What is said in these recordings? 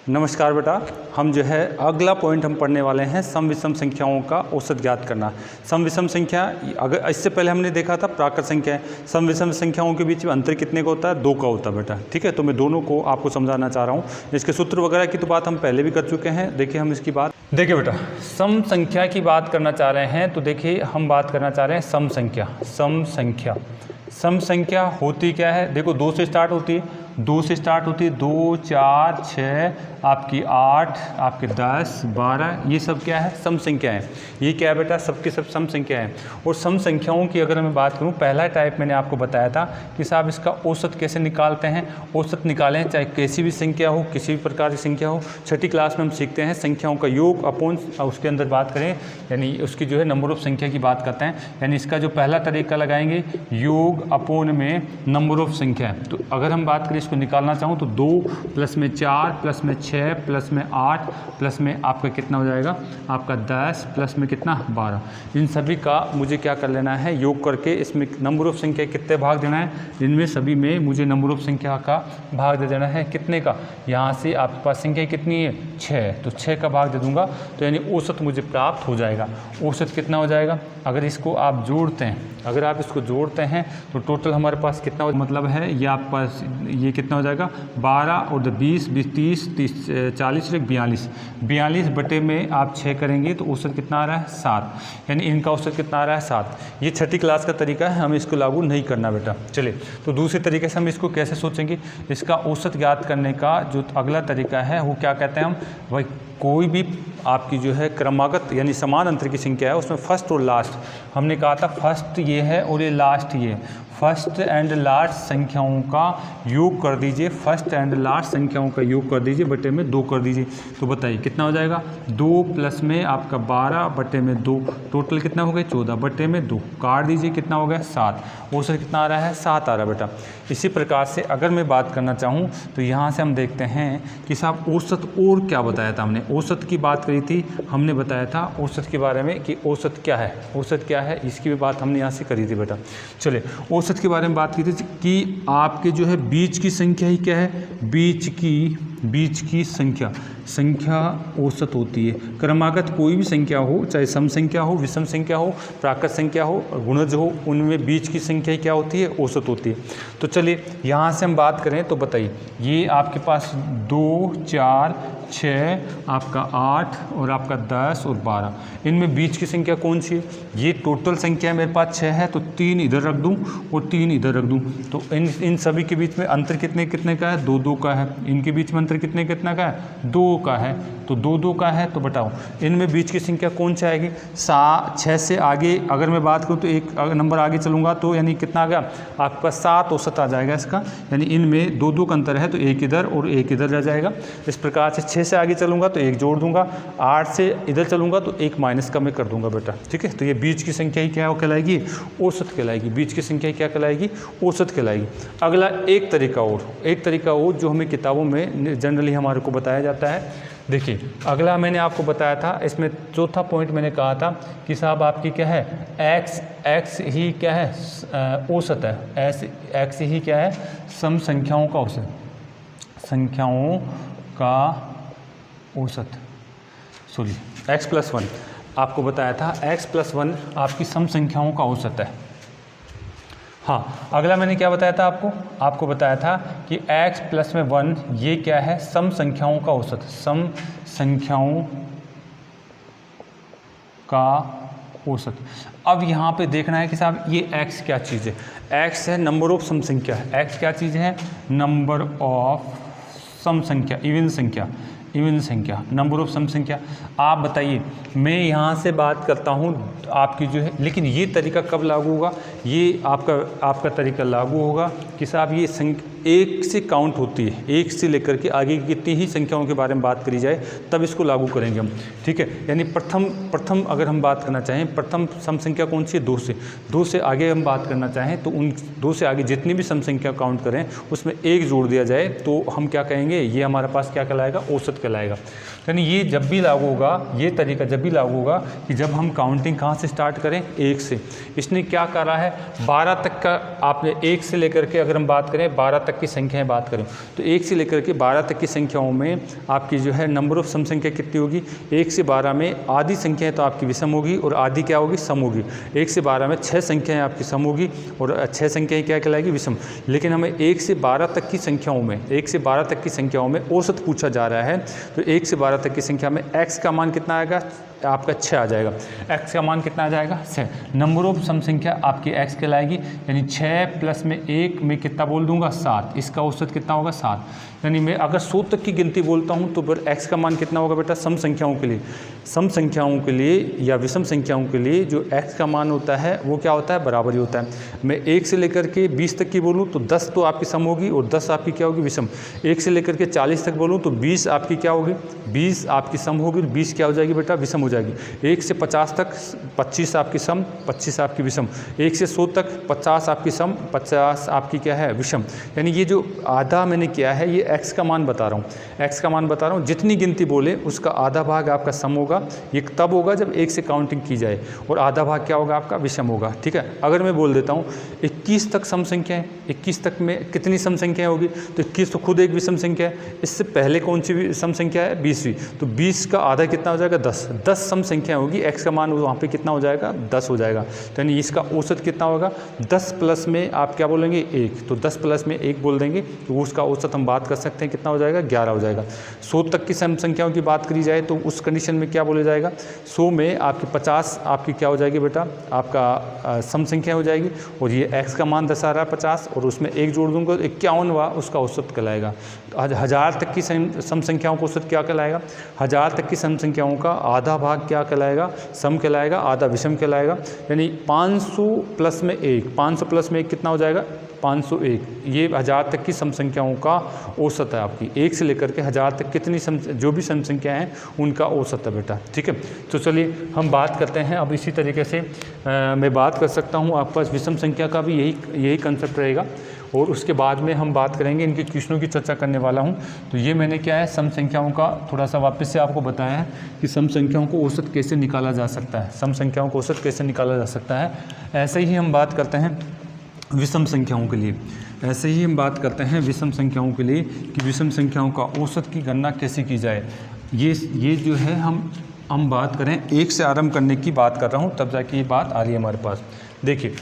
नमस्कार बेटा, हम जो है अगला पॉइंट हम पढ़ने वाले हैं सम विषम संख्याओं का औसत ज्ञात करना। सम विषम संख्या, अगर इससे पहले हमने देखा था प्राकृत संख्या। सम विषम संख्याओं के बीच में अंतर कितने का होता है? 2 का होता है बेटा। ठीक है, तो मैं दोनों को आपको समझाना चाह रहा हूँ। इसके सूत्र वगैरह की तो बात हम पहले भी कर चुके हैं। देखिए हम इसकी बात, देखिए बेटा सम संख्या की बात करना चाह रहे हैं, तो देखिए हम बात करना चाह रहे हैं सम संख्या। सम संख्या, सम संख्या होती क्या है? देखो 2 से स्टार्ट होती है, 2 से स्टार्ट होती है, 2, 4, 6, आपकी 8, आपके 10, 12, ये सब क्या है? सम संख्या है। ये क्या है बेटा? सबके सब सम संख्या है। और सम संख्याओं की अगर मैं बात करूं, पहला टाइप मैंने आपको बताया था कि साहब इसका औसत कैसे निकालते हैं। औसत निकालें चाहे कैसी भी संख्या हो, किसी भी प्रकार की संख्या हो। छठी क्लास में हम सीखते हैं संख्याओं का योग अपोन, उसके अंदर बात करें यानी उसकी जो है नंबर ऑफ संख्या की बात करते हैं। यानी इसका जो पहला तरीका लगाएंगे योग अपोन में नंबर ऑफ संख्या है। तो अगर हम बात करें इसको निकालना चाहूँ तो 2 प्लस में 4 प्लस में 6 प्लस में 8 प्लस में आपका कितना हो जाएगा? आपका 10 प्लस में कितना? 12। इन सभी का मुझे क्या कर लेना है? योग करके इसमें नंबर ऑफ संख्या कितने भाग देना है? इनमें सभी में मुझे नंबर ऑफ संख्या का भाग दे देना है। कितने का? यहाँ से आपके पास संख्या कितनी है? 6, तो 6 का भाग दे दूंगा, तो यानी औसत मुझे प्राप्त हो जाएगा। औसत कितना हो जाएगा? अगर इसको आप जोड़ते हैं, अगर आप इसको जोड़ते हैं तो टोटल हमारे पास कितना मतलब है, ये आपके पास ये कितना हो जाएगा? 12 और 20, 20, 30, 40, 42, 42 बटे में आप 6 करेंगे तो औसत कितना आ रहा है? 7। यानी इनका औसत कितना आ रहा है? 7। ये छठी क्लास का तरीका है, हमें इसको लागू नहीं करना बेटा। चलिए, तो दूसरे तरीके से हम इसको कैसे सोचेंगे? इसका औसत ज्ञात करने का जो अगला तरीका है वो क्या कहते हैं हम? भाई कोई भी आपकी जो है क्रमागत यानी समान अंतर की संख्या है, उसमें फर्स्ट और लास्ट, हमने कहा था फर्स्ट ये है और ये लास्ट ये, फर्स्ट एंड लास्ट संख्याओं का योग कर दीजिए। फर्स्ट एंड लास्ट संख्याओं का योग कर दीजिए, बटे में 2 कर दीजिए। तो बताइए कितना हो जाएगा? 2 प्लस में आपका 12 बटे में 2, टोटल कितना हो गया? 14 बटे में 2, काट दीजिए, कितना हो गया? 7। औसत कितना आ रहा है? 7 आ रहा है बेटा। इसी प्रकार से अगर मैं बात करना चाहूँ तो यहाँ से हम देखते हैं कि साहब औसत और क्या बताया था हमने? औसत की बात करी थी, हमने बताया था औसत के बारे में कि औसत क्या है, औसत क्या है, इसकी भी बात हमने यहाँ से करी थी बेटा। चलिए, औसत के बारे में बात की थी कि आपके जो है बीच की संख्या ही क्या है? बीच की संख्या औसत होती है। क्रमागत कोई भी संख्या हो, चाहे सम संख्या हो, विषम संख्या हो, प्राकृत संख्या हो, गुणज हो, उनमें बीच की संख्या क्या होती है? औसत होती है। तो चलिए यहाँ से हम बात करें तो बताइए, ये आपके पास 2, 4, 6, आपका 8 और आपका 10 और 12, इनमें बीच की संख्या कौन सी है? ये टोटल संख्या मेरे पास 6 है, तो 3 इधर रख दूँ और 3 इधर रख दूँ। तो इन सभी के बीच में अंतर कितने का है? 2 का है। इनके बीच में अंतर कितने का है? 2 का है। तो 2 का है, तो बताओ इनमें बीच की संख्या कौन सी आएगी? 6 से आगे अगर मैं बात करूँ तो एक नंबर आगे चलूँगा तो यानी कितना आ गया? आपके पास 7 औसत आ जाएगा इसका। यानी इनमें 2 का अंतर है, तो 1 इधर और 1 इधर रह जाएगा। इस प्रकार से 6 से आगे चलूँगा तो 1 जोड़ दूंगा, 8 से इधर चलूँगा तो 1 माइनस का मैं कर दूंगा बेटा। ठीक है, तो ये बीच की संख्या ही क्या है? वो कहलाएगी औसत कहलाएगी। बीच की संख्या क्या कहलाएगी? औसत कहलाएगी। अगला एक तरीका और जो हमें किताबों में जनरली हमारे को बताया जाता है। देखिए अगला मैंने आपको बताया था, इसमें चौथा पॉइंट मैंने कहा था कि साहब आपकी क्या है? एक्स ही क्या है? औसत है। एक्स ही क्या है? सम संख्याओं का औसत, संख्याओं का औसत, सॉरी x+1 आपको बताया था। x+1 आपकी सम संख्याओं का औसत है। हाँ, अगला मैंने क्या बताया था आपको बताया था कि x+1 ये क्या है? सम संख्याओं का औसत, सम संख्याओं का औसत। अब यहाँ पे देखना है कि साहब ये x क्या चीज़ है? x है नंबर ऑफ सम संख्या। x क्या चीज़ है? नंबर ऑफ सम संख्या, इवन संख्या, नंबर ऑफ सम संख्या। आप बताइए, मैं यहाँ से बात करता हूँ आपकी जो है, लेकिन ये तरीका कब लागू होगा? ये आपका तरीका लागू होगा कि साहब ये एक से काउंट होती है, 1 से लेकर के आगे की कितनी ही संख्याओं के बारे में बात करी जाए तब इसको लागू करेंगे हम। ठीक है, यानी प्रथम अगर हम बात करना चाहें, प्रथम सम संख्या कौन सी है? 2 से आगे हम बात करना चाहें तो उन 2 से आगे जितनी भी सम संख्या काउंट करें उसमें 1 जोड़ दिया जाए तो हम क्या कहेंगे? ये हमारे पास क्या कहलाएगा? औसत औसत कहलाएगा। यानी ये जब भी लागू होगा, ये तरीका जब भी लागू होगा कि जब हम काउंटिंग कहाँ से स्टार्ट करें, 1 से। इसने क्या करा है, 12 तक का आपने 1 से लेकर के अगर हम बात करें 12 तक की संख्याएं बात करें तो 1 से लेकर के 12 तक की संख्याओं में आपकी जो है नंबर ऑफ सम संख्या कितनी होगी, 1 से 12 में आधी संख्याएं तो आपकी विषम होगी और आधी क्या होगी, सम होगी। 1 से 12 में 6 संख्याएं आपकी सम होगी और 6 संख्याएं क्या कहलाएगी, विषम। लेकिन हमें 1 से 12 तक की संख्याओं में 1 से 12 तक की संख्याओं में औसत पूछा जा रहा है, तो 1 से 12 तक की संख्या में x का मान कितना आएगा, आपका 6 आ जाएगा। x का मान कितना आ जाएगा, 6। नंबर ऑफ सम संख्या आपकी x कहलाएगी, यानी 6 प्लस में 1 मैं कितना बोल दूंगा, 7। इसका औसत कितना होगा, 7। यानी मैं अगर 100 तक की गिनती बोलता हूं तो फिर x का मान कितना होगा बेटा, सम संख्याओं के लिए, सम संख्याओं के लिए या विषम संख्याओं के लिए जो x का मान होता है वो क्या होता है, बराबर ही होता है। मैं 1 से लेकर के 20 तक की बोलूँ तो 10 तो आपकी सम होगी और 10 आपकी क्या होगी, विषम। 1 से लेकर के 40 तक बोलूँ तो 20 आपकी क्या होगी, 20 आपकी सम होगी, 20 क्या हो जाएगी बेटा, विषम हो जाएगी। 1 से 50 तक 25 आपकी सम, 25 आपकी विषम। 1 से 100 तक 50 आपकी सम, 50 आपकी क्या है, विषम। यानी ये जो आधा मैंने किया है ये x का मान बता रहा हूँ, x का मान बता रहा हूँ। जितनी गिनती बोले उसका आधा भाग आपका सम होगा, ये तब होगा जब 1 से काउंटिंग की जाए, और आधा भाग क्या होगा आपका, विषम होगा। ठीक है, अगर मैं बोल देता हूँ 21 तक सम संख्या है, 21 तक में कितनी सम संख्याएं होगी, तो 21 तो खुद एक विषम संख्या है। इससे पहले कौन सी सम संख्या है, 20वीं, तो 20 का आधा कितना हो जाएगा, 10। 10 सम संख्याएं होगी, x का मान वहाँ पे कितना हो जाएगा, 10 हो जाएगा। तो यानी इसका औसत कितना होगा, 10 प्लस में आप क्या बोलेंगे, 1, तो 10 प्लस में 1 बोल देंगे तो उसका औसत हम बात कर सकते हैं कितना हो जाएगा, 11 हो जाएगा। 100 तक की सम संख्याओं की बात करी जाए तो उस कंडीशन में क्या बोला जाएगा, 100 में आपकी 50 आपकी क्या हो जाएगी बेटा, आपका सम संख्या हो जाएगी, और ये x का मान दर्शा रहा है 50 और उसमें 1 जोड़ दूंगा तो 51वां उसका औसत कहलाएगा। 1000 तक की सम संख्याओं का औसत क्या कहलाएगा, 1000 तक की सम संख्याओं का आधा भाग क्या कहलाएगा, सम कहलाएगा, आधा विषम कहलाएगा। यानी 500 प्लस में 1, 500 प्लस में 1 कितना हो जाएगा, 501। ये 1000 तक की सम संख्याओं का औसत है आपकी, 1 से लेकर के 1000 तक कितनी जो भी सम संख्या हैं उनका औसत है बेटा। ठीक है, तो चलिए हम बात करते हैं अब इसी तरीके से मैं बात कर सकता हूँ आपके पास विषम संख्या का भी यही कंसेप्ट रहेगा, और उसके बाद में हम बात करेंगे इनके क्वेश्चनों की चर्चा करने वाला हूं। तो ये मैंने क्या है, सम संख्याओं का थोड़ा सा वापस से आपको बताया है कि सम संख्याओं को औसत कैसे निकाला जा सकता है, सम संख्याओं को औसत कैसे निकाला जा सकता है। ऐसे ही हम बात करते हैं विषम संख्याओं के लिए, ऐसे ही हम बात करते हैं विषम संख्याओं के लिए कि विषम संख्याओं का औसत की गणना कैसे की जाए। ये जो है हम बात करें 1 से आरंभ करने की बात कर रहा हूँ, तब जाके ये बात आ रही है हमारे पास। देखिए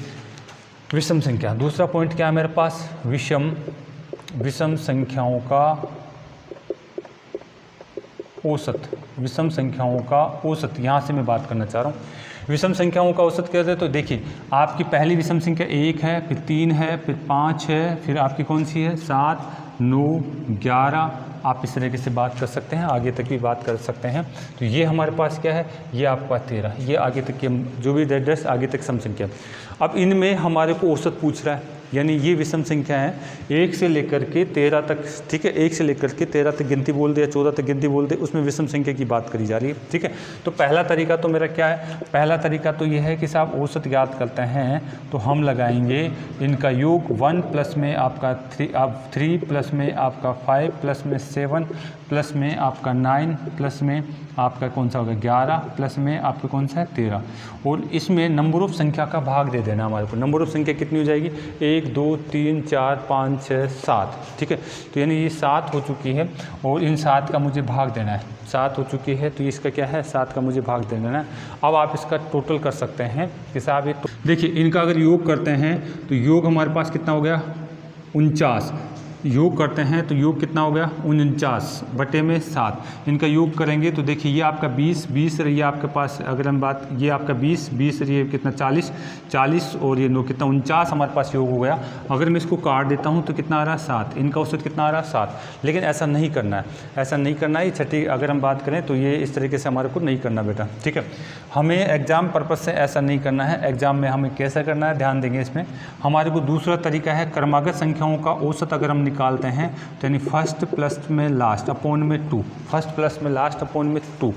विषम संख्या, दूसरा पॉइंट क्या है मेरे पास, विषम संख्याओं का औसत, विषम संख्याओं का औसत, यहाँ से मैं बात करना चाह रहा हूँ। विषम संख्याओं का औसत कहते हैं तो देखिए आपकी पहली विषम संख्या 1 है, फिर 3 है, फिर 5 है, फिर आपकी कौन सी है, 7, 9, 11। आप इस तरीके से बात कर सकते हैं, आगे तक भी बात कर सकते हैं। तो ये हमारे पास क्या है, ये आपका 13, ये आगे तक की जो भी एड्रेस आगे तक सम संख्या। अब इनमें हमारे को औसत पूछ रहा है, यानी ये विषम संख्या है 1 से लेकर के 13 तक। ठीक है, 1 से लेकर के 13 तक गिनती बोल दे या 14 तक गिनती बोल दे, उसमें विषम संख्या की बात करी जा रही है। ठीक है, तो पहला तरीका तो मेरा क्या है, पहला तरीका तो ये है कि साहब औसत ज्ञात करते हैं तो हम लगाएंगे इनका योग 1 प्लस में आपका 3 प्लस में आपका 5 प्लस में 7 प्लस में आपका 9 प्लस में आपका कौन सा होगा 11 प्लस में आपका कौन सा है 13, और इसमें नंबर ऑफ संख्या का भाग दे देना हमारे को। नंबर ऑफ संख्या कितनी हो जाएगी, 1 2 3 4 5 6 7। ठीक है, तो यानी ये 7 हो चुकी है और इन 7 का मुझे भाग देना है, 7 हो चुकी है तो इसका क्या है, 7 का मुझे भाग दे देना है। अब आप इसका टोटल कर सकते हैं कि साहब ये देखिए इनका अगर योग करते हैं तो योग हमारे पास कितना हो गया, 49। योग करते हैं तो योग कितना हो गया, 49 बटे में 7। इनका योग करेंगे तो देखिए ये आपका 20 रही आपके पास, अगर हम बात, ये आपका 20 रही कितना 40 और ये 9 कितना 49 हमारे पास योग हो गया। अगर मैं इसको काट देता हूँ तो कितना आ रहा है 7, इनका औसत कितना आ रहा है 7। लेकिन ऐसा नहीं करना है, ऐसा नहीं करना है। छठी अगर हम बात करें तो ये इस तरीके से हमारे को नहीं करना बेटा। ठीक है, हमें एग्जाम पर्पज़ से ऐसा नहीं करना है, एग्जाम में हमें कैसा करना है ध्यान देंगे इसमें। हमारे को दूसरा तरीका है क्रमागत संख्याओं का औसत अगर हम निकालते हैं तो यानी फर्स्ट प्लस में लास्ट अपॉन में 2, फर्स्ट प्लस में लास्ट अपॉन में 2।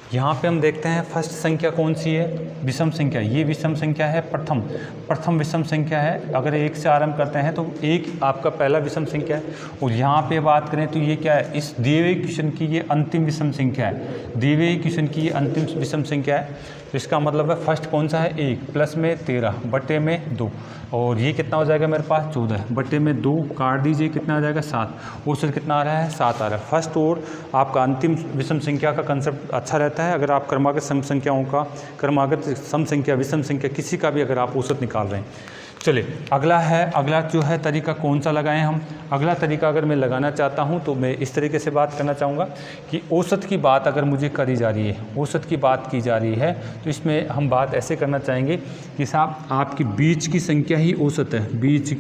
यहाँ पे हम देखते हैं फर्स्ट संख्या कौन सी है, विषम संख्या। ये विषम संख्या है, प्रथम विषम संख्या है। अगर 1 से आरंभ करते हैं तो 1 आपका पहला विषम संख्या है। और यहाँ पे बात करें तो ये क्या है, इस दिए हुए क्वेश्चन की ये अंतिम विषम संख्या है। दिए हुए क्वेश्चन की ये अंतिम विषम संख्या है। तो इसका मतलब है फर्स्ट कौन सा है, 1 प्लस में 13 बटे में 2, और ये कितना हो जाएगा मेरे पास 14 बटे में 2 काट दीजिए, कितना आ जाएगा 7। औसत कितना आ रहा है, 7 आ रहा है। फर्स्ट और आपका अंतिम विषम संख्या का कंसेप्ट अच्छा रहता है अगर आप क्रमागत सम संख्याओं का, क्रमागत सम संख्या, विषम संख्या किसी का भी अगर आप औसत निकाल रहे हैं। चलिए अगला जो है तरीका कौन सा लगाएं हम। अगला तरीका अगर मैं लगाना चाहता हूं तो मैं इस तरीके से बात करना चाहूँगा कि औसत की बात अगर मुझे करी जा रही है, औसत की बात की जा रही है, तो इसमें हम बात ऐसे करना चाहेंगे कि साहब आपकी बीच की संख्या ही औसत है। बीच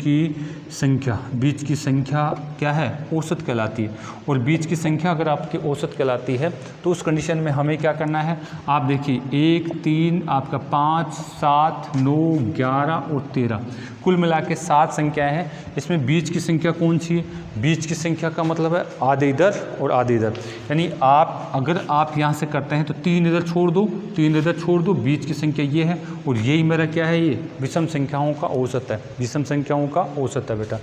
की संख्या क्या है, औसत कहलाती है। और बीच की संख्या अगर आपकी औसत कहलाती है तो उस कंडीशन में हमें क्या करना है, आप देखिए 1, 3 आपका 5, 7, 9, 11 और 13, कुल मिला के 7 संख्याएं हैं। इसमें बीच की संख्या कौन सी है, बीच की संख्या का मतलब है आधे इधर और आधे इधर। यानी अगर आप यहाँ से करते हैं तो 3 इधर छोड़ दो, बीच की संख्या ये है, और यही मेरा क्या है, ये विषम संख्याओं का औसत है, विषम संख्याओं का औसत है बेटा।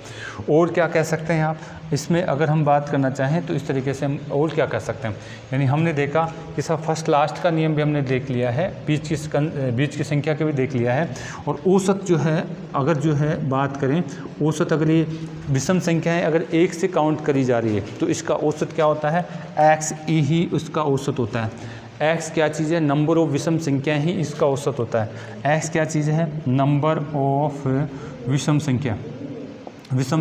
और क्या कह सकते हैं आप इसमें, अगर हम बात करना चाहें तो इस तरीके से हम और क्या कर सकते हैं। यानी हमने देखा कि सब फर्स्ट लास्ट का नियम भी हमने देख लिया है, बीच की संख्या के भी देख लिया है। और औसत जो है, अगर जो है बात करें औसत, अगर ये विषम संख्याएं अगर 1 से काउंट करी जा रही है तो इसका औसत क्या होता है, x ही उसका औसत होता है। x क्या चीज़ है, नंबर ऑफ विषम संख्या ही इसका औसत होता है। x क्या चीज़ है, नंबर ऑफ विषम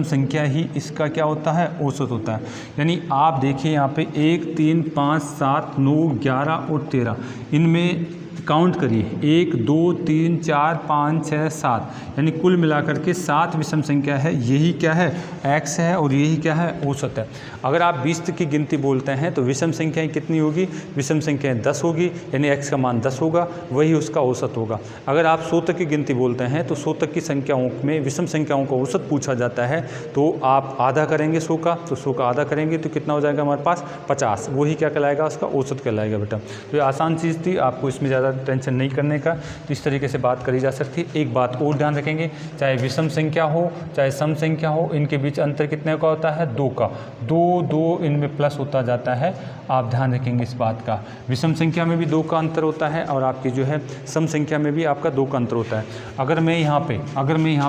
संख्या ही इसका क्या होता है, औसत होता है। यानी आप देखिए यहाँ पे 1, 3, 5, 7, 9, 11 और 13, इनमें काउंट करिए 1, 2, 3, 4, 5, 6, 7, यानी कुल मिलाकर के 7 विषम संख्या है। यही क्या है, x है, और यही क्या है, औसत है। अगर आप 20 तक की गिनती बोलते हैं तो विषम संख्याएं कितनी होगी, विषम संख्याएं 10 होगी, यानी x का मान 10 होगा, वही उसका औसत होगा। अगर आप 100 तक की गिनती बोलते हैं तो 100 तक की संख्याओं में विषम संख्याओं का औसत पूछा जाता है, तो आप आधा करेंगे 100 का, तो 100 का आधा करेंगे तो कितना हो जाएगा हमारे पास 50, वही क्या कहलाएगा, उसका औसत कहलाएगा बेटा। तो ये आसान चीज़ थी, आपको इसमें ज़्यादा टेंशन नहीं करने का, तो इस तरीके से बात करी जा सकती है। एक बात और ध्यान रखेंगे, चाहे विषम संख्या हो चाहे सम संख्या हो, इनके बीच अंतर कितने का होता है, 2 का। 2 इनमें प्लस होता जाता है, आप ध्यान रखेंगे इस बात का। विषम संख्या में भी 2 का अंतर होता है और आपकी जो है सम संख्या में भी आपका 2 का अंतर होता है। अगर मैं यहाँ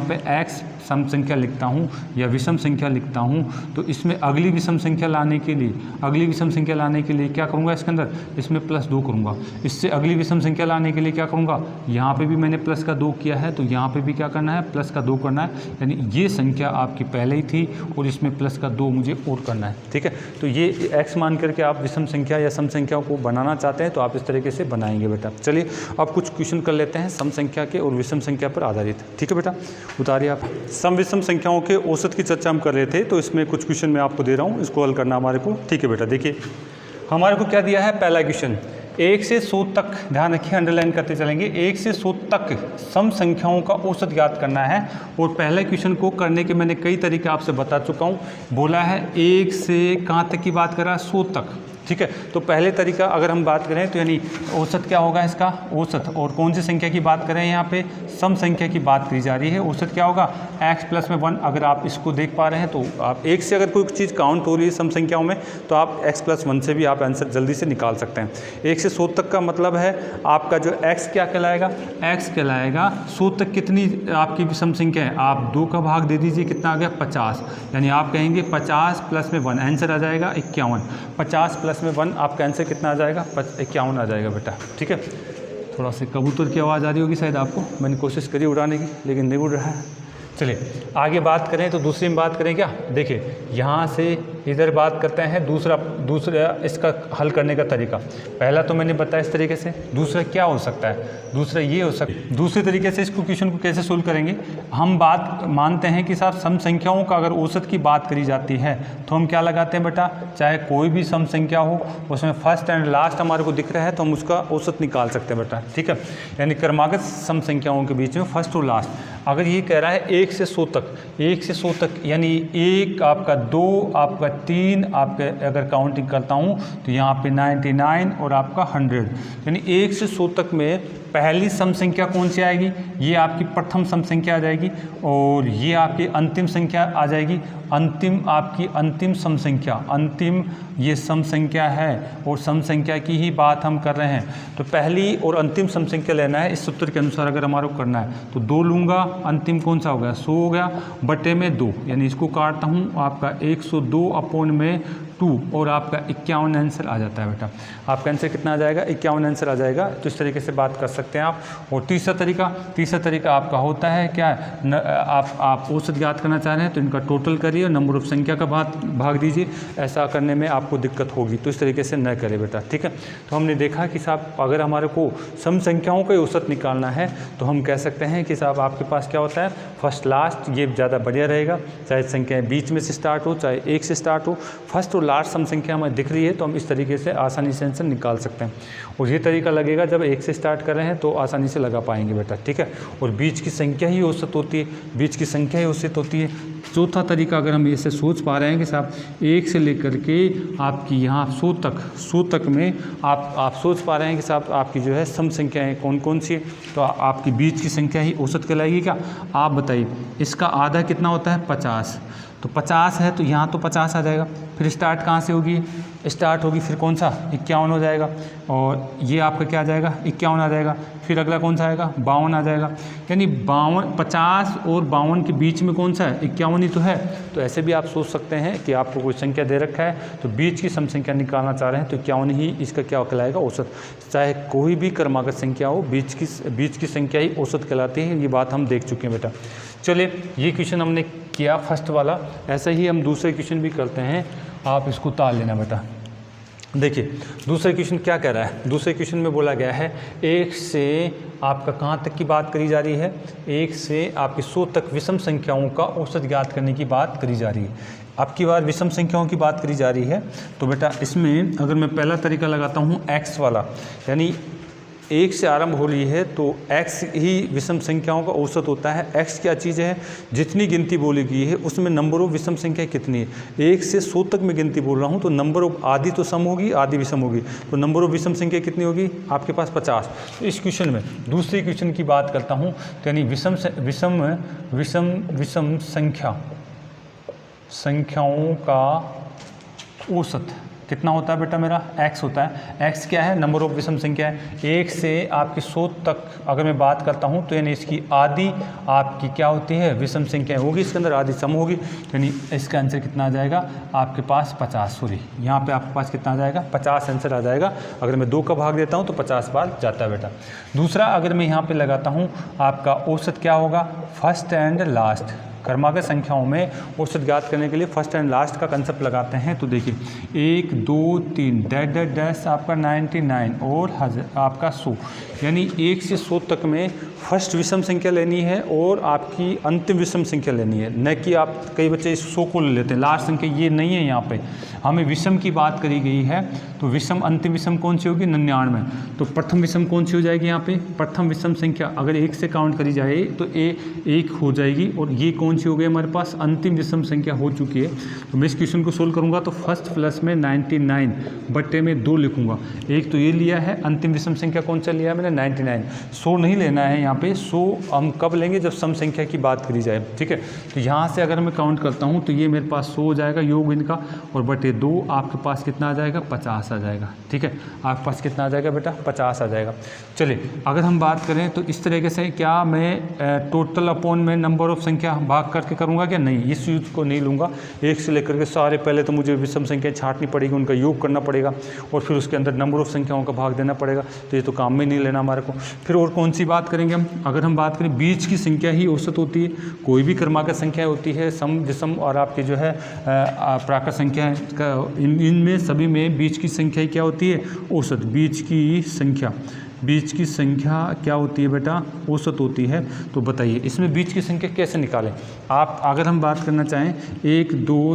पे x सम संख्या लिखता हूँ या विषम संख्या लिखता हूँ तो इसमें अगली विषम संख्या लाने के लिए क्या करूँगा, इसके अंदर इसमें +2 करूँगा। इससे अगली विषम संख्या लाने के लिए क्या करूँगा, यहाँ पे भी मैंने प्लस का 2 किया है तो यहाँ पे भी क्या करना है, प्लस का 2 करना है। यानी ये संख्या आपकी पहले ही थी और इसमें प्लस का 2 मुझे और करना है, ठीक है। तो ये x मान करके आप विषम संख्या या सम संख्याओं को बनाना चाहते हैं तो आप इस तरीके से बनाएंगे बेटा। चलिए अब कुछ क्वेश्चन कर लेते हैं सम संख्या के और विषम संख्या पर आधारित, ठीक है बेटा। उतारिए आप। सम विषम संख्याओं के औसत की चर्चा हम कर रहे थे, तो इसमें कुछ क्वेश्चन मैं आपको दे रहा हूँ, इसको हल करना हमारे को, ठीक है बेटा। देखिए हमारे को क्या दिया है, पहला क्वेश्चन 1 से 100 तक, ध्यान रखिए अंडरलाइन करते चलेंगे, 1 से 100 तक सम संख्याओं का औसत ज्ञात करना है। और पहले क्वेश्चन को करने के मैंने कई तरीके आपसे बता चुका हूँ। बोला है 1 से कहाँ तक की बात कर रहा है, 100 तक, ठीक है। तो पहले तरीका अगर हम बात करें तो यानी औसत क्या होगा इसका, औसत, और कौन सी संख्या की बात करें, यहाँ पे सम संख्या की बात की जा रही है। औसत क्या होगा, x प्लस में 1। अगर आप इसको देख पा रहे हैं तो आप 1 से अगर कोई चीज़ काउंट हो रही है सम संख्याओं में तो आप x प्लस 1 से भी आप आंसर जल्दी से निकाल सकते हैं। 1 से 100 तक का मतलब है आपका जो x क्या कहलाएगा, x कहलाएगा 100 तक कितनी आपकी सम संख्या है, आप 2 का भाग दे दीजिए, कितना आ गया 50। यानी आप कहेंगे 50 प्लस में 1, आंसर आ जाएगा 51। 50 प्लस में 1 आपका आंसर कितना आ जाएगा, 51 आ जाएगा बेटा, ठीक है। थोड़ा सा कबूतर की आवाज़ आ रही होगी शायद आपको, मैंने कोशिश करी उड़ाने की लेकिन नहीं उड़ रहा है। चलिए आगे बात करें तो दूसरी में बात करें क्या, देखिए यहाँ से इधर बात करते हैं दूसरा इसका हल करने का तरीका। पहला तो मैंने बताया इस तरीके से, दूसरा क्या हो सकता है, दूसरा ये हो सकता है। दूसरे तरीके से इसको क्वेश्चन को कैसे सोल्व करेंगे, हम बात मानते हैं कि साहब सम संख्याओं का अगर औसत की बात करी जाती है तो हम क्या लगाते हैं बेटा, चाहे कोई भी सम संख्या हो उसमें फर्स्ट एंड लास्ट हमारे को दिख रहा है तो हम उसका औसत निकाल सकते हैं बेटा, ठीक है। यानी क्रमागत सम संख्याओं के बीच में फर्स्ट और लास्ट, अगर ये कह रहा है 1 से 100 तक, 1 से 100 तक यानी 1 आपका 2 आपका 3 आपका अगर काउंटिंग करता हूँ तो यहाँ पे 99 और आपका 100, यानी 1 से 100 तक में पहली सम संख्या कौन सी आएगी, ये आपकी प्रथम सम संख्या आ जाएगी और ये आपकी अंतिम संख्या आ जाएगी, आपकी अंतिम सम संख्या, अंतिम ये सम संख्या है और सम संख्या की ही बात हम कर रहे हैं। तो पहली और अंतिम सम संख्या लेना है इस सूत्र के अनुसार अगर हमारे को करना है तो 2 लूँगा, अंतिम कौन सा हो गया 100 हो गया, बटे में 2 यानी इसको काटता हूँ आपका 102 अपॉन में 2 और आपका 51 आंसर आ जाता है बेटा। आपका आंसर कितना आ जाएगा 51 आंसर आ जाएगा। तो इस तरीके से बात कर सकते हैं आप। और तीसरा तरीका आपका होता है क्या, आप औसत ज्ञात करना चाह रहे हैं तो इनका टोटल करिए और नंबर ऑफ संख्या का भाग दीजिए, ऐसा करने में आपको दिक्कत होगी तो इस तरीके से न करें बेटा, ठीक है। तो हमने देखा कि साहब अगर हमारे को सम संख्याओं का औसत निकालना है तो हम कह सकते हैं कि साहब आपके पास क्या होता है फर्स्ट लास्ट, ये ज़्यादा बढ़िया रहेगा, चाहे संख्याएँ बीच में से स्टार्ट हो चाहे 1 से स्टार्ट हो, फर्स्ट और लास्ट सम संख्या हमें दिख रही है तो हम इस तरीके से आसानी से आंसर निकाल सकते हैं। और ये तरीका लगेगा जब 1 से स्टार्ट कर रहे हैं तो आसानी से लगा पाएंगे बेटा, ठीक है। और बीच की संख्या ही औसत होती है, बीच की संख्या ही औसत होती है। चौथा तरीका अगर हम ऐसे सोच पा रहे हैं कि साहब 1 से लेकर के आपकी यहाँ 100 तक में आप सोच पा रहे हैं कि साहब आपकी जो है सम संख्याएँ कौन कौन सी, तो आपकी बीच की संख्या ही औसत कहलाएगी क्या। आप बताइए इसका आधा कितना होता है 50, तो 50 है तो यहाँ तो 50 आ जाएगा, फिर स्टार्ट कहाँ से होगी, स्टार्ट होगी फिर कौन सा 51 हो जाएगा और ये आपका क्या आ जाएगा 51 आ जाएगा, फिर अगला कौन सा आएगा 52 आ जाएगा, यानी 50 और 52 के बीच में कौन सा है 51 ही तो है। तो ऐसे भी आप सोच सकते हैं कि आपको कोई संख्या दे रखा है तो बीच की सम संख्या निकालना चाह रहे हैं तो 51 ही इसका क्या कहलाएगा औसत। चाहे कोई भी क्रमागत संख्या हो बीच की संख्या ही औसत कहलाती है, ये बात हम देख चुके हैं बेटा। चलिए ये क्वेश्चन हमने किया फर्स्ट वाला, ऐसे ही हम दूसरे क्वेश्चन भी करते हैं, आप इसको ताल लेना बेटा। देखिए दूसरे क्वेश्चन क्या कह रहा है, दूसरे क्वेश्चन में बोला गया है 1 से आपका कहाँ तक की बात करी जा रही है, 1 से आपकी 100 तक विषम संख्याओं का औसत ज्ञात करने की बात करी जा रही है। अब की बार विषम संख्याओं की बात करी जा रही है तो बेटा इसमें अगर मैं पहला तरीका लगाता हूँ x वाला, यानी 1 से आरंभ हो रही है तो x ही विषम संख्याओं का औसत होता है। x क्या चीज़ है, जितनी गिनती बोली गई है उसमें नंबर ऑफ विषम संख्या कितनी है। 1 से 100 तक मैं गिनती बोल रहा हूँ तो नंबर ऑफ आधी तो सम होगी आधी विषम होगी, तो नंबर ऑफ विषम संख्या कितनी होगी आपके पास 50। तो इस क्वेश्चन में दूसरी क्वेश्चन की बात करता हूँ तो यानी विषम संख्याओं का औसत कितना होता है बेटा, मेरा x होता है। x क्या है, नंबर ऑफ विषम संख्या है। 1 से आपकी 100 तक अगर मैं बात करता हूँ तो यानी इसकी आधी आपकी क्या होती है विषम संख्या होगी, इसके अंदर आधी सम होगी, यानी इसका आंसर कितना आ जाएगा आपके पास 50, सॉरी यहाँ पे आपके पास कितना आ जाएगा 50 आंसर आ जाएगा। अगर मैं 2 का भाग देता हूँ तो 50 बार जाता है बेटा। दूसरा अगर मैं यहाँ पर लगाता हूँ आपका औसत क्या होगा, फर्स्ट एंड लास्ट, क्रमागत संख्याओं में औसत ज्ञात करने के लिए फर्स्ट एंड लास्ट का कंसेप्ट लगाते हैं। तो देखिए 1 2 3 डैश आपका 99 और आपका 100, यानी 1 से 100 तक में फर्स्ट विषम संख्या लेनी है और आपकी अंतिम विषम संख्या लेनी है, न कि आप कई बच्चे इस 100 को ले लेते हैं, लास्ट संख्या ये नहीं है। यहाँ पे हमें विषम की बात करी गई है तो विषम अंतिम विषम कौन सी होगी 99, तो प्रथम विषम कौन सी हो जाएगी यहाँ पे, प्रथम विषम संख्या अगर 1 से काउंट करी जाए तो 1 हो जाएगी और ये कौन सी हो गई हमारे पास अंतिम विषम संख्या हो चुकी है। तो मैं इस क्वेश्चन को सोल्व करूंगा तो फर्स्ट प्लस में 99 बट्टे में 2 लिखूंगा। एक तो ये लिया है, अंतिम विषम संख्या कौन सा लिया है मैंने 99, 100 नहीं लेना है यहाँ पे, 100 हम कब लेंगे जब सम संख्या की बात करी जाए, ठीक है। तो यहाँ से अगर मैं काउंट करता हूँ तो ये मेरे पास 100 हो जाएगा योग इनका और बटे 2 आपके पास कितना आ जाएगा 50 आ जाएगा, ठीक है। आपके पास कितना आ जाएगा बेटा 50 आ जाएगा। चलिए अगर हम बात करें तो इस तरीके से क्या मैं टोटल अपॉन में नंबर ऑफ संख्या भाग करके करूंगा क्या, नहीं, इस यूज को नहीं लूँगा। 1 से लेकर के सारे पहले तो मुझे विषम संख्या छांटनी पड़ेगी, उनका योग करना पड़ेगा और फिर उसके अंदर नंबर ऑफ संख्याओं का भाग देना पड़ेगा, तो ये तो काम में नहीं लेना हमारे को। फिर और कौन सी बात करेंगे हम, अगर हम बात करें बीच की संख्या ही औसत होती है, कोई भी क्रमागत संख्या होती है, सम विषम और आपकी जो है प्राकृत संख्या का, इनमें सभी में बीच की संख्या क्या होती है औसत। बीच की संख्या क्या होती है बेटा औसत होती है। तो बताइए इसमें बीच की संख्या कैसे निकालें आप, अगर हम बात करना चाहें 1 2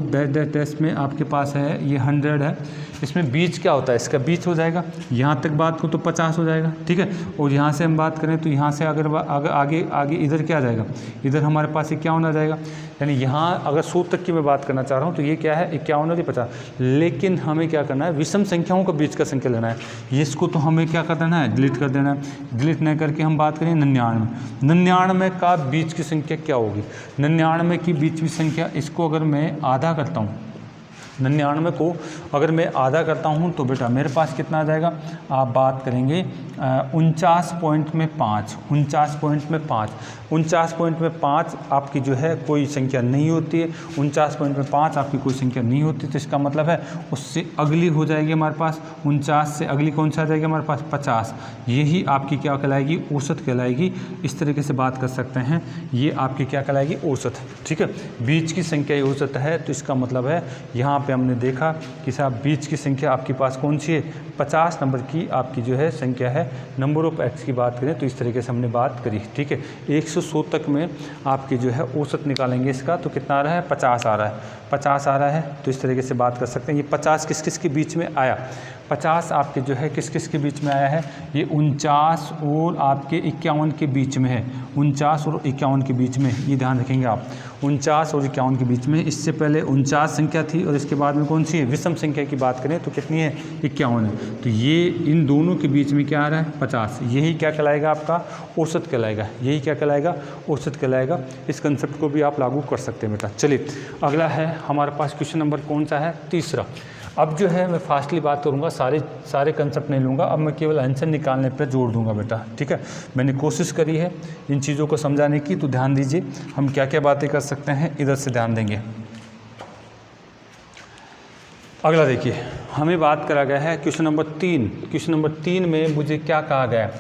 डैश में आपके पास है ये 100 है, इसमें बीच क्या होता है, इसका बीच हो जाएगा, यहाँ तक बात को तो 50 हो जाएगा, ठीक है। और यहाँ से हम बात करें तो यहाँ से अगर आगे आगे इधर क्या आ जाएगा, इधर हमारे पास 51 आ जाएगा। यानी यहाँ अगर 100 तक की मैं बात करना चाह रहा हूँ तो ये क्या है 51 और ये 50। लेकिन हमें क्या करना है, विषम संख्याओं का बीच का संख्या लेना है। ये इसको तो हमें क्या कर देना है, डिलीट कर देना है। डिलीट नहीं करके हम बात करें 99। 99 का बीच की संख्या क्या होगी, 99 की बीच की संख्या, इसको अगर मैं आधा करता हूँ, 99 को अगर मैं आधा करता हूँ तो बेटा मेरे पास कितना आ जाएगा, आप बात करेंगे 49 पॉइंट में 5, 49 पॉइंट में 5, 49 पॉइंट में 5 आपकी जो है कोई संख्या नहीं होती है, 49 पॉइंट में 5 आपकी कोई संख्या नहीं होती। तो इसका मतलब है उससे अगली हो जाएगी हमारे पास 49 से अगली कौन सा आ जाएगी हमारे पास 50। यही आपकी क्या कहलाएगी, औसत कहलाएगी। इस तरीके से बात कर सकते हैं, ये आपकी क्या कहलाएगी, औसत, ठीक है। बीच की संख्या ही औसत है, तो इसका मतलब है यहाँ पे हमने देखा कि साहब बीच की संख्या आपके पास कौन सी है, 50 नंबर की आपकी जो है संख्या है। नंबर ऑफ एक्स की बात करें तो इस तरीके से हमने बात करी, ठीक है। 100 तक में आपकी जो है औसत निकालेंगे इसका, तो कितना आ रहा है, 50 आ रहा है, 50 आ रहा है। तो इस तरीके से बात कर सकते हैं। ये 50 किस किस के बीच में आया, 50 आपके जो है किस किस के बीच में आया है, ये 49 और आपके 51 के बीच में है, 49 और 51 के बीच में, ये ध्यान रखेंगे आप, 49 और 51 के बीच में। इससे पहले 49 संख्या थी और इसके बाद में कौन सी है, विषम संख्या की बात करें तो कितनी है, 51 है। तो ये इन दोनों के बीच में क्या आ रहा है, 50। यही क्या कहलाएगा, आपका औसत कहलाएगा। यही क्या कहलाएगा, औसत कहलाएगा। इस कंसेप्ट को भी आप लागू कर सकते हैं बेटा। चलिए अगला है हमारे पास क्वेश्चन नंबर कौन सा है, तीसरा। अब जो है मैं फास्टली बात करूंगा, सारे कंसेप्ट नहीं लूँगा, अब मैं केवल आंसर निकालने पर जोड़ दूंगा बेटा, ठीक है। मैंने कोशिश करी है इन चीज़ों को समझाने की, तो ध्यान दीजिए हम क्या क्या बातें कर सकते हैं, इधर से ध्यान देंगे। अगला देखिए, हमें बात करा गया है क्वेश्चन नंबर 3। क्वेश्चन नंबर 3 में मुझे क्या कहा गया है,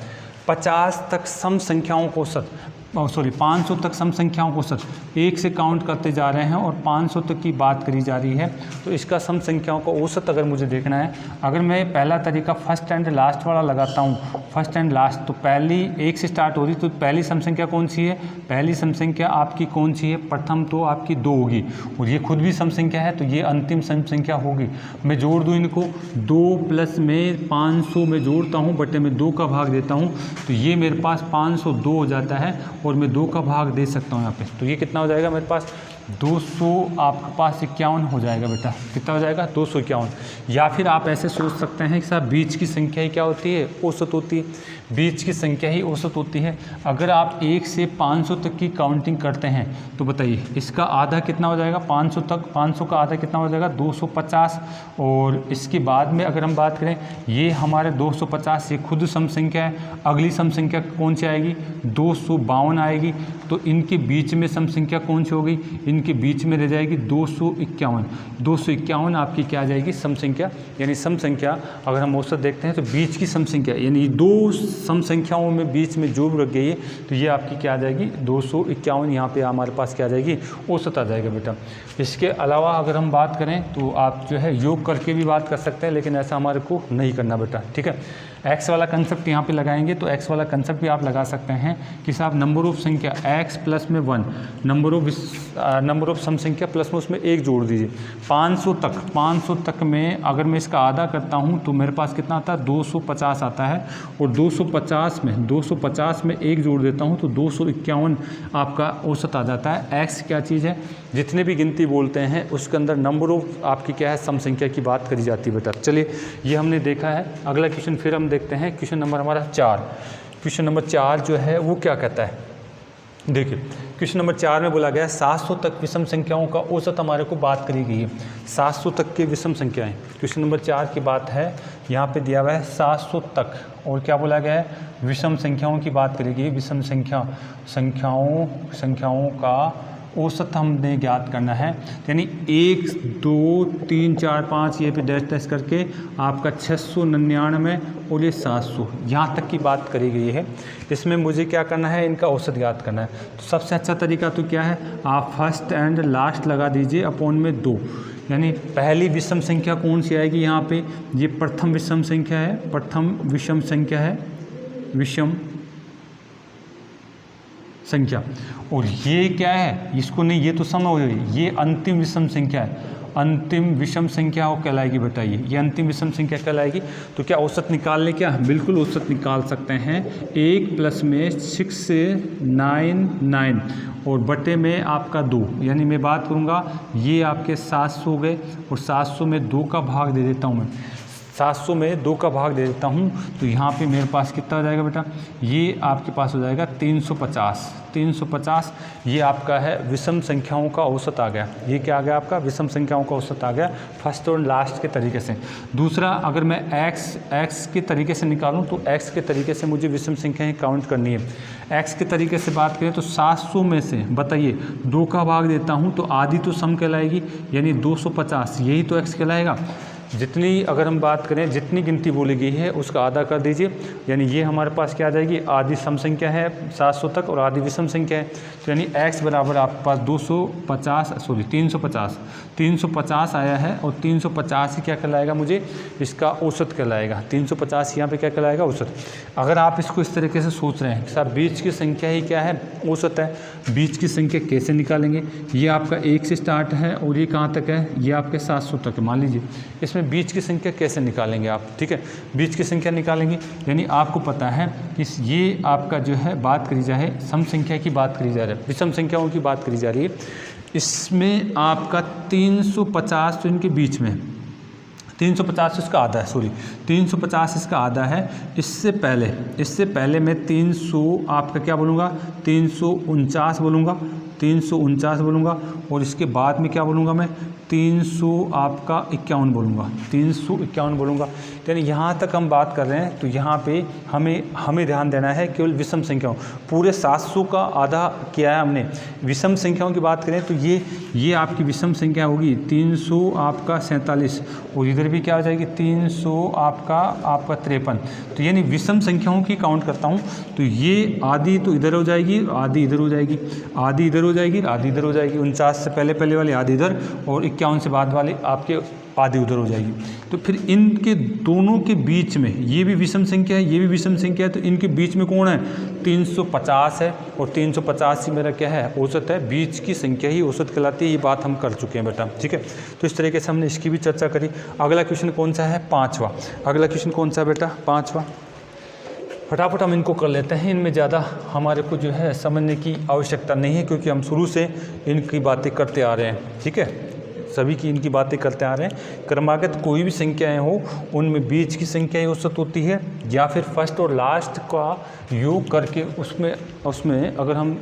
50 तक सम संख्याओं को 500 तक सम संख्याओं को औसत 1 से काउंट करते जा रहे हैं और 500 तक की बात करी जा रही है। तो इसका सम संख्याओं का औसत अगर मुझे देखना है, अगर मैं पहला तरीका फर्स्ट एंड लास्ट वाला लगाता हूँ, फर्स्ट एंड लास्ट, तो पहली 1 से स्टार्ट हो रही, तो पहली सम संख्या कौन सी है, पहली सम संख्या आपकी कौन सी है, प्रथम तो आपकी 2 होगी, और ये खुद भी सम संख्या है तो ये अंतिम सम संख्या होगी। मैं जोड़ दूँ इनको, 2 प्लस में 500 में जोड़ता हूँ, बटे में 2 का भाग देता हूँ, तो ये मेरे पास 502 हो जाता है और मैं 2 का भाग दे सकता हूँ यहाँ पे। तो ये कितना हो जाएगा मेरे पास, 200 आपके पास 51 हो जाएगा बेटा। कितना हो जाएगा, 251। या फिर आप ऐसे सोच सकते हैं कि साहब बीच की संख्या ही क्या होती है, औसत होती है। बीच की संख्या ही औसत होती है। अगर आप 1 से 500 तक की काउंटिंग करते हैं तो बताइए इसका आधा कितना हो जाएगा, 500 तक, 500 का आधा कितना हो जाएगा, 250। और इसके बाद में अगर हम बात करें, ये हमारे 250 ये खुद सम संख्या है। अगली सम संख्या कौन सी आएगी, 252 आएगी। तो इनके बीच में सम संख्या कौन सी होगी, इनके बीच में रह जाएगी 251। 251 आपकी क्या आ जाएगी, सम संख्या। यानी सम संख्या अगर हम औसत देखते हैं तो बीच की सम संख्या, यानी 2 सम संख्याओं में बीच में जो रख गई है तो ये आपकी क्या आ जाएगी, 251। यहाँ पे हमारे पास क्या आ जाएगी, औसत आ जाएगा बेटा। इसके अलावा अगर हम बात करें तो आप जो है योग करके भी बात कर सकते हैं, लेकिन ऐसा हमारे को नहीं करना बेटा, ठीक है। एक्स वाला कंसेप्ट यहाँ पे लगाएंगे तो एक्स वाला कंसेप्ट भी आप लगा सकते हैं कि साहब नंबर ऑफ संख्या एक्स प्लस में 1, नंबर ऑफ सम संख्या प्लस में उसमें 1 जोड़ दीजिए। 500 तक में अगर मैं इसका आधा करता हूँ तो मेरे पास कितना आता है, 250 आता है। और 250 में 1 जोड़ देता हूँ तो 251 आपका औसत आ जाता है। एक्स क्या चीज़ है, जितने भी गिनती बोलते हैं उसके अंदर नंबर ऑफ आपकी क्या है, सम संख्या की बात करी जाती है बेटा। चलिए ये हमने देखा है। अगला क्वेश्चन फिर हम देखते हैं, क्वेश्चन नंबर हमारा 4। क्वेश्चन नंबर 4 जो है वो क्या कहता है, देखिए क्वेश्चन नंबर 4 में बोला गया है 700 तक विषम संख्याओं का औसत हमारे को बात करी गई है। 700 तक के विषम संख्याएं, क्वेश्चन नंबर 4 की बात है, यहाँ पे दिया हुआ है 700 तक। और क्या बोला गया है, विषम संख्याओं की बात करी गई। विषम संख्याओं का औसत हमने ज्ञात करना है। यानी 1 2 3 4 5 ये पे डैश करके आपका 699 और ये 700 यहाँ तक की बात करी गई है। इसमें मुझे क्या करना है, इनका औसत ज्ञात करना है। तो सबसे अच्छा तरीका तो क्या है, आप फर्स्ट एंड लास्ट लगा दीजिए अपॉन में 2। यानी पहली विषम संख्या कौन सी आएगी, यहाँ पे ये प्रथम विषम संख्या है, प्रथम विषम संख्या है, विषम संख्या। और ये क्या है, इसको नहीं, ये तो सम हो गई, ये अंतिम विषम संख्या है। अंतिम विषम संख्या वो कहलाएगी बेटा, ये अंतिम विषम संख्या कहलाएगी। तो क्या औसत निकाल ले, क्या बिल्कुल औसत निकाल सकते हैं। 1 प्लस में 6 से 9 और बटे में आपका 2, यानी मैं बात करूँगा ये आपके 700 गए और 700 में 2 का भाग दे देता हूँ मैं, 700 में 2 का भाग दे देता हूँ तो यहाँ पे मेरे पास कितना हो जाएगा बेटा, ये आपके पास हो जाएगा 350। ये आपका है विषम संख्याओं का औसत आ गया। ये क्या आ गया आपका, विषम संख्याओं का औसत आ गया फर्स्ट और लास्ट के तरीके से। दूसरा, अगर मैं x के तरीके से निकालूं तो x के तरीके से मुझे विषम संख्याएं काउंट करनी है। x के तरीके से बात करें तो 700 में से बताइए 2 का भाग देता हूं तो आधी तो सम कहलाएगी, यानी 250, यही तो x कहलाएगा। जितनी अगर हम बात करें जितनी गिनती बोली गई है उसका आधा कर दीजिए, यानी ये हमारे पास क्या आ जाएगी, आधी सम संख्या है 700 तक और आधी विषम संख्या है। तो यानी x बराबर आपके पास 350 आया है और 350 ही क्या कहलाएगा, मुझे इसका औसत कहलाएगा। 350 यहाँ पे क्या कहलाएगा, औसत। अगर आप इसको इस तरीके से सोच रहे हैं कि साहब बीच की संख्या ही क्या है, औसत है, बीच की संख्या कैसे निकालेंगे। ये आपका 1 से स्टार्ट है और ये कहाँ तक है, ये आपके 700 तक है। मान लीजिए इसमें बीच की संख्या कैसे निकालेंगे आप, ठीक है, बीच की संख्या निकालेंगे, यानी आपको पता है कि ये आपका जो है बात करी जाए सम संख्या की बात करी जा रही है, विषम संख्याओं की बात करी जा रही है। इसमें आपका 350 तो इनके बीच में 350 इसका आधा है, 350 इसका आधा है। इससे पहले मैं 300 आपका क्या बोलूँगा, 349 बोलूँगा और इसके बाद में क्या बोलूँगा मैं, 351 बोलूँगा। यानी यहाँ तक हम बात कर रहे हैं तो यहाँ पे हमें ध्यान देना है केवल विषम संख्याओं। पूरे 700 का आधा किया है हमने। विषम संख्याओं की बात करें तो ये आपकी विषम संख्या होगी 300 आपका 47 और इधर भी क्या हो जाएगी 300 आपका 53। तो यानी विषम संख्याओं की काउंट करता हूँ तो ये आधी तो इधर हो जाएगी, आधी इधर हो जाएगी, आधी इधर हो जाएगी, आधी इधर हो जाएगी। 49 से पहले वाली आधी इधर और 51 से बाद वाली आपके आधी उधर हो जाएगी। तो फिर इनके दोनों के बीच में ये भी विषम संख्या है, ये भी विषम संख्या है, तो इनके बीच में कौन है, 350 है और 350 ही मेरा क्या है, औसत है। बीच की संख्या ही औसत कहलाती है। ये बात हम कर चुके हैं बेटा, ठीक है। तो इस तरीके से हमने इसकी भी चर्चा करी। अगला क्वेश्चन कौन सा है, 5वां। अगला क्वेश्चन कौन सा बेटा, 5वां। फटाफट हम इनको कर लेते हैं। इनमें ज़्यादा हमारे को जो है समझने की आवश्यकता नहीं है क्योंकि हम शुरू से इनकी बातें करते आ रहे हैं, ठीक है, सभी की इनकी बातें करते आ रहे हैं। क्रमागत कोई भी संख्याएं हो उनमें बीच की संख्या औसत होती है या फिर फर्स्ट और लास्ट का योग करके उसमें अगर हम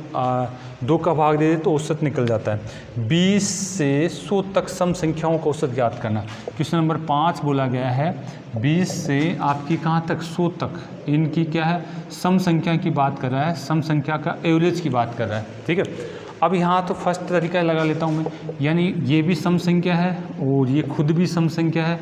2 का भाग दे दें तो औसत निकल जाता है। 20 से 100 तक सम संख्याओं का औसत ज्ञात करना। क्वेश्चन नंबर 5 बोला गया है 20 से आपकी कहाँ तक, 100 तक इनकी क्या है, सम संख्या की बात कर रहा है, सम संख्या का एवरेज की बात कर रहा है, ठीक है। अब यहाँ तो फर्स्ट तरीका लगा लेता हूँ मैं, यानी ये भी सम संख्या है और ये खुद भी सम संख्या है,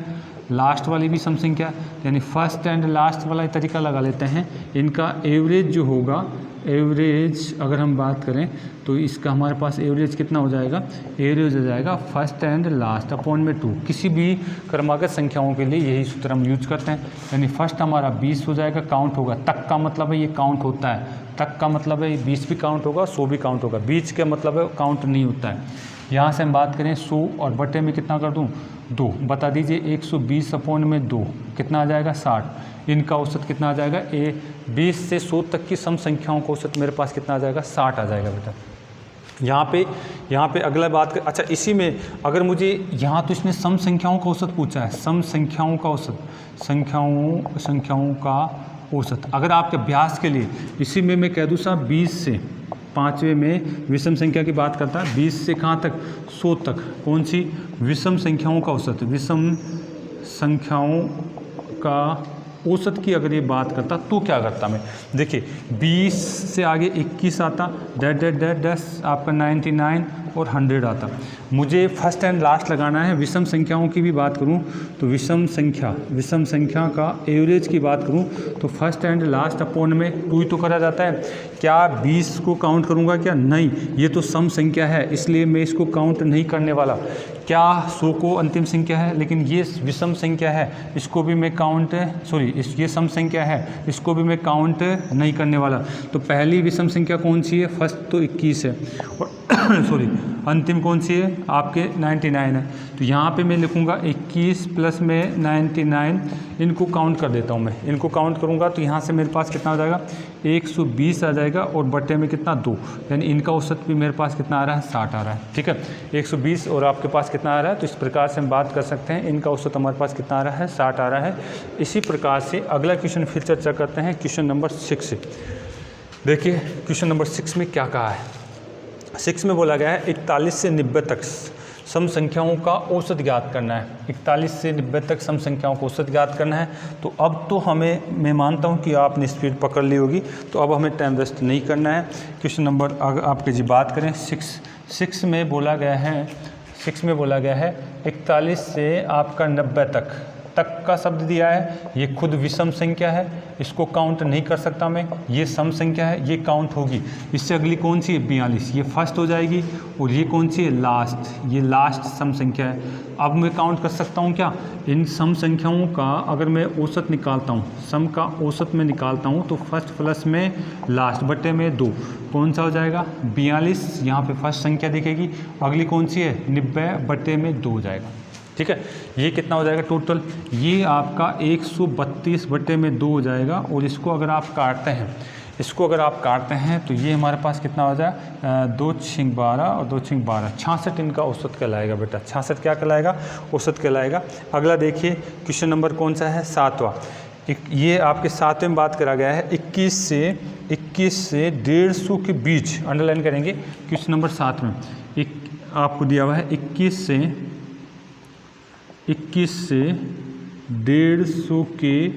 लास्ट वाली भी सम संख्या, यानी फर्स्ट एंड लास्ट वाला तरीका लगा लेते हैं। इनका एवरेज जो होगा, एवरेज अगर हम बात करें तो इसका हमारे पास एवरेज कितना हो जाएगा, एवरेज हो जाएगा फर्स्ट एंड लास्ट अपॉन में 2। किसी भी क्रमागत संख्याओं के लिए यही सूत्र हम यूज करते हैं। यानी फर्स्ट हमारा 20 हो जाएगा, काउंट होगा, तक का मतलब है ये काउंट होता है, तक का मतलब है 20 भी काउंट होगा, 100 भी काउंट होगा, बीच का मतलब है काउंट नहीं होता है। यहाँ से हम बात करें 100 और बटे में कितना कर दूँ, 2, बता दीजिए 120 अपॉन में 2 कितना आ जाएगा, 60। इनका औसत कितना आ जाएगा, 20 से 100 तक की सम संख्याओं का औसत मेरे पास कितना आ जाएगा, 60 आ जाएगा बेटा। यहाँ पे अगला बात कर, अच्छा इसी में अगर मुझे यहाँ तो इसने सम संख्याओं का औसत पूछा है, सम संख्याओं का औसत, संख्याओं का औसत। अगर आपके अभ्यास के लिए इसी में मैं कह दूँ साहब 20 से 5वें में विषम संख्या की बात करता है, 20 से कहाँ तक, 100 तक, कौन सी, विषम संख्याओं का औसत, विषम संख्याओं का औसत की अगर ये बात करता तो क्या करता मैं, देखिए 20 से आगे 21 आता, डेट आपका 99 और 100 आता। मुझे फर्स्ट एंड लास्ट लगाना है। विषम संख्याओं की भी बात करूं तो विषम संख्या का एवरेज की बात करूं तो फर्स्ट एंड लास्ट अपॉन में 2 ही तो करा जाता है। क्या 20 को काउंट करूंगा क्या, नहीं, ये तो सम संख्या है इसलिए मैं इसको काउंट नहीं करने वाला। क्या 100 को अंतिम संख्या है, लेकिन ये विषम संख्या है, इसको भी मैं काउंट, ये सम संख्या है, इसको भी मैं काउंट नहीं करने वाला। तो पहली विषम संख्या कौन सी है, फर्स्ट तो 21 है और सॉरी अंतिम कौन सी है आपके 99 है। तो यहाँ पे मैं लिखूँगा 21 प्लस में 99, इनको काउंट कर देता हूँ मैं। इनको काउंट करूँगा तो यहाँ से मेरे पास कितना हो जाएगा 120 आ जाएगा और बट्टे में कितना 2, यानी इनका औसत भी मेरे पास कितना आ रहा है 60 आ रहा है। ठीक है, 120 और आपके पास कितना आ रहा है, तो इस प्रकार से हम बात कर सकते हैं इनका औसत हमारे पास कितना आ रहा है 60 आ रहा है। इसी प्रकार से अगला क्वेश्चन फिर चर्चा करते हैं, क्वेश्चन नंबर 6। देखिए क्वेश्चन नंबर 6 में क्या कहा है। 6 में बोला गया है 41 से 90 तक सम संख्याओं का औसत ज्ञात करना है। 41 से 90 तक सम संख्याओं का औसत ज्ञात करना है। तो अब तो मैं मानता हूं कि आपने स्पीड पकड़ ली होगी, तो अब हमें टाइम वेस्ट नहीं करना है। क्वेश्चन नंबर अगर आपके जी बात करें 6 में बोला गया है 41 से आपका 90 तक का शब्द दिया है। ये खुद विषम संख्या है, इसको काउंट नहीं कर सकता मैं। ये सम संख्या है, ये काउंट होगी। इससे अगली कौन सी है 42, ये फर्स्ट हो जाएगी। और ये कौन सी है लास्ट, ये लास्ट सम संख्या है। अब मैं काउंट कर सकता हूँ क्या इन सम संख्याओं का, अगर मैं औसत निकालता हूँ, सम का औसत में निकालता हूँ तो फर्स्ट प्लस में लास्ट बट्टे में 2 कौन सा हो जाएगा 42। यहाँ पे फर्स्ट संख्या दिखेगी। अगली कौन सी है 90 बट्टे में 2 हो जाएगा। ठीक है, ये कितना हो जाएगा टोटल, ये आपका 132 बट्टे में 2 हो जाएगा। और इसको अगर आप काटते हैं तो ये हमारे पास कितना हो जाएगा 2 6 12 और 2 6 12 66 इनका औसत कहलाएगा बेटा। 66 क्या कहलाएगा, औसत कहलाएगा। अगला देखिए क्वेश्चन नंबर कौन सा है 7वां। ये आपके 7वें में बात करा गया है 21 से 150 के बीच, अंडरलाइन करेंगे क्वेश्चन नंबर 7 में। आपको दिया हुआ है 21 से 150 के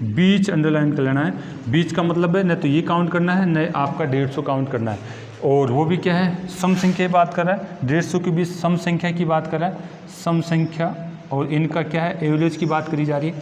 बीच, अंडरलाइन कर लेना है। बीच का मतलब है न तो ये काउंट करना है, न आपका 150 काउंट करना है। और वो भी क्या है सम संख्या की बात कर रहा है, 150 के बीच सम संख्या की बात कर रहा है, सम संख्या। और इनका क्या है एवरेज की बात करी जा रही है।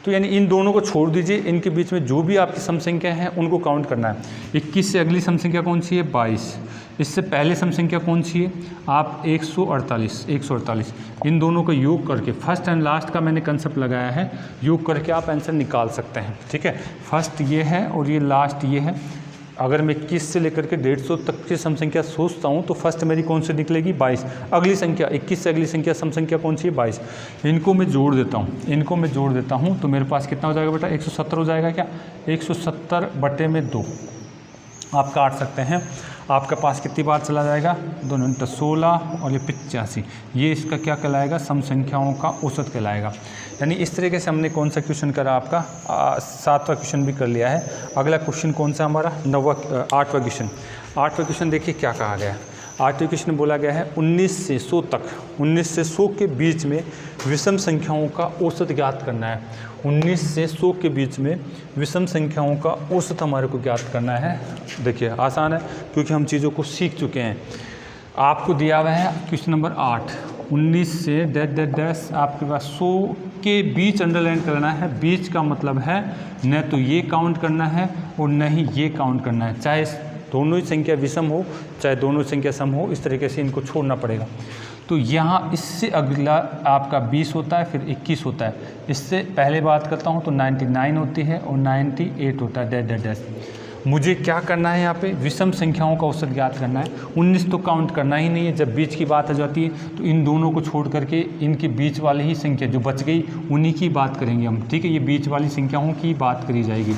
तो यानी इन दोनों को छोड़ दीजिए, इनके बीच में जो भी आपकी सम संख्या है उनको काउंट करना है। 21 से अगली सम संख्या कौन सी है 22। इससे पहले सम संख्या कौन सी है आप 148। इन दोनों का योग करके फर्स्ट एंड लास्ट का मैंने कंसेप्ट लगाया है, योग करके आप आंसर निकाल सकते हैं। ठीक है, फर्स्ट ये है और ये लास्ट ये है। अगर मैं 21 से लेकर के 150 तक की सम संख्या सोचता हूँ तो फर्स्ट मेरी कौन सी निकलेगी 22। अगली संख्या 21 से अगली संख्या सम संख्या कौन सी है 22। इनको मैं जोड़ देता हूँ तो मेरे पास कितना हो जाएगा बेटा 170 हो जाएगा। क्या 170 बट्टे में 2 आप काट सकते हैं। आपके पास कितनी बार चला जाएगा 2 9 16 और ये 85, ये इसका क्या कहलाएगा सम संख्याओं का औसत कहलाएगा। यानी इस तरीके से हमने कौन सा क्वेश्चन करा आपका 7वां क्वेश्चन भी कर लिया है। अगला क्वेश्चन कौन सा हमारा 8वां क्वेश्चन। 8वां क्वेश्चन देखिए क्या कहा गया है। 8वें क्वेश्चन में बोला गया है 19 से 100 तक, 19 से 100 के बीच में विषम संख्याओं का औसत ज्ञात करना है। 19 से 100 के बीच में विषम संख्याओं का औसत हमारे को ज्ञात करना है। देखिए आसान है क्योंकि हम चीज़ों को सीख चुके हैं। आपको दिया हुआ है क्वेश्चन नंबर 8, 19 से डैश आपके पास 100 के बीच अंडरलाइन करना है। बीच का मतलब है न तो ये काउंट करना है और न ही ये काउंट करना है, चाहे दोनों ही संख्या विषम हो चाहे दोनों संख्या सम हो, इस तरीके से इनको छोड़ना पड़ेगा। तो यहाँ इससे अगला आपका 20 होता है, फिर 21 होता है। इससे पहले बात करता हूँ तो 99 होती है और 98 होता है डैश। मुझे क्या करना है यहाँ पे विषम संख्याओं का औसत ज्ञात करना है। 19 तो काउंट करना ही नहीं है। जब बीच की बात आ जाती है तो इन दोनों को छोड़ करके इनके बीच वाली ही संख्या जो बच गई उन्हीं की बात करेंगे हम। ठीक है, ये बीच वाली संख्याओं की बात करी जाएगी।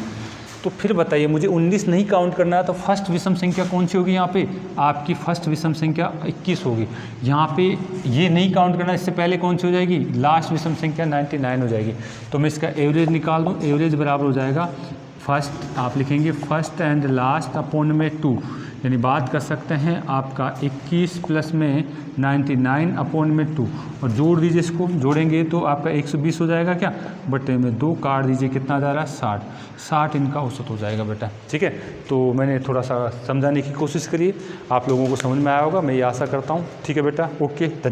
तो फिर बताइए मुझे 19 नहीं काउंट करना है तो फर्स्ट विषम संख्या कौन सी होगी। यहाँ पे आपकी फर्स्ट विषम संख्या 21 होगी। यहाँ पे ये नहीं काउंट करना, इससे पहले कौन सी हो जाएगी लास्ट विषम संख्या 99 हो जाएगी। तो मैं इसका एवरेज निकाल दूँ, एवरेज बराबर हो जाएगा फर्स्ट, आप लिखेंगे फर्स्ट एंड लास्ट अपॉन में 2, यानी बात कर सकते हैं आपका 21 प्लस में 99 अपॉन में 2 और जोड़ दीजिए। इसको जोड़ेंगे तो आपका 120 हो जाएगा। क्या बटे में 2 काट दीजिए, कितना जा रहा है 60 इनका औसत हो जाएगा बेटा। ठीक है, तो मैंने थोड़ा सा समझाने की कोशिश करी, आप लोगों को समझ में आया होगा, मैं ये आशा करता हूँ। ठीक है बेटा, ओके।